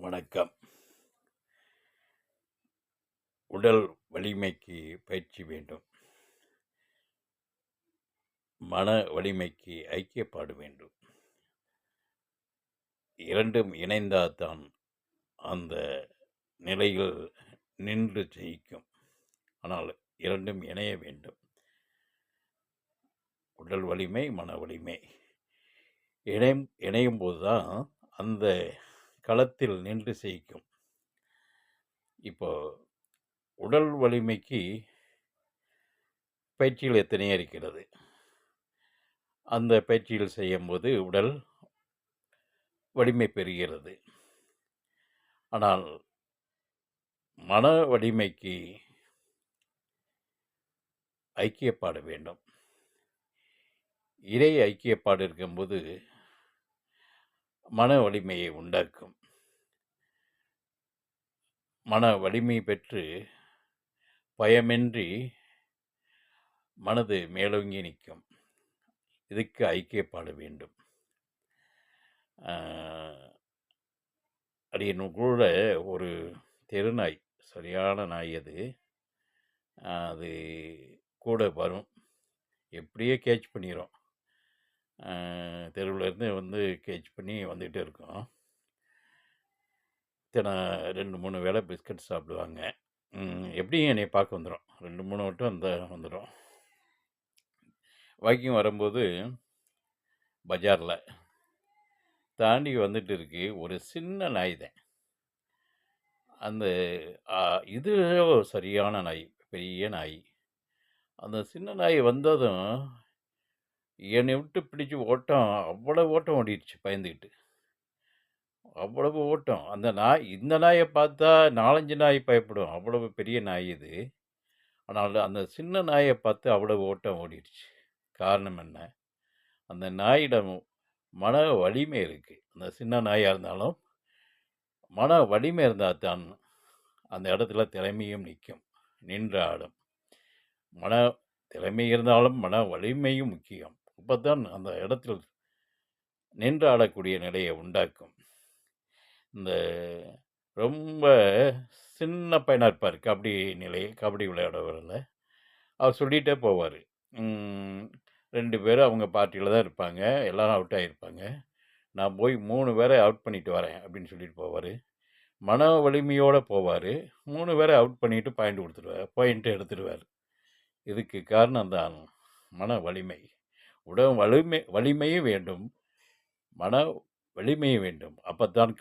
வணக்கம். உடல் வலிமைக்கு பயிற்சி வேண்டும். மன வலிமைக்கு ஐக்கியப்பாடு வேண்டும். இரண்டும் இணைந்தால்தான் அந்த நிலையில் நின்று ஜெயிக்கும். ஆனால் இரண்டும் இணைய வேண்டும். உடல் வலிமை, மன வலிமை இணையும் போதுதான் அந்த களத்தில் நின்று ஜெயிக்கும். இப்போ உடல் வலிமைக்கு பயிற்சிகள் எத்தனையோ இருக்கிறது. அந்த பயிற்சிகள் செய்யும்போது உடல் வலிமை பெறுகிறது. ஆனால் மன வலிமைக்கு ஐக்கியப்பாடு வேண்டும். இறை ஐக்கியப்பாடு இருக்கும்போது மன வலிமையை உண்டாக்கும். மன வலிமை பெற்று பயமின்றி மனது மேலோங்கி நிற்கும். இதுக்கு ஐக்கியப்பாடு வேண்டும். அடியன் கூட ஒரு தெருநாய், சரியான நாய் அது. அது கூட வரும், எப்படியே கேட்ச் பண்ணிடும். தெருவிலேருந்து கேட்ச் பண்ணி வந்துகிட்டே இருக்கும். தின 2-3 வேளை பிஸ்கட் சாப்பிடுவாங்க. எப்படியும் என்னை பார்க்க வந்துடும். 2-3 வட்டம் வந்துடும். வாக்கிங் வரும்போது பஜாரில் தாண்டி வந்துட்டு இருக்கு ஒரு சின்ன நாய் தான். அந்த இது சரியான நாய், பெரிய நாய். அந்த சின்ன நாய் வந்ததும் என்னை விட்டு பிடிச்சி ஓட்டம், அவ்வளோ ஓட்டம் ஓடிடுச்சு பயந்துக்கிட்டு. அவ்வளவு ஓட்டம். இந்த நாயை பார்த்தா 4-5 நாய் பயப்படும், அவ்வளவு பெரிய நாய் இது. ஆனால் அந்த சின்ன நாயை பார்த்து அவ்வளவு ஓட்டம் ஓடிடுச்சு. காரணம் என்ன? அந்த நாயிடம் மன வலிமை இருக்குது. அந்த சின்ன நாயாக இருந்தாலும் மன வலிமை இருந்தால் தான் அந்த இடத்துல திறமையும் நிற்கும், நின்று ஆடும். மன திறமை இருந்தாலும் மன வலிமையும் முக்கியம். அப்போ தான் அந்த இடத்தில் நின்று ஆடக்கூடிய நிலையை உண்டாக்கும். இந்த ரொம்ப சின்ன பையனாக இருப்பார், கபடி விளையாடுறவரில். அவர் சொல்லிகிட்டே போவார். 2 பேரும் அவங்க பார்ட்டியில் தான் இருப்பாங்க, எல்லோரும் அவுட் ஆகியிருப்பாங்க. நான் போய் 3 பேரை அவுட் பண்ணிட்டு வரேன் அப்படின்னு சொல்லிட்டு போவார். மன வலிமையோடு போவார். 3 பேரை அவுட் பண்ணிவிட்டு பாயிண்ட் எடுத்துடுவார். இதுக்கு காரணம் தான் மன வலிமை. உடல் வலிமையும் வேண்டும், மன வலிமையும் வேண்டும். அப்போ தான்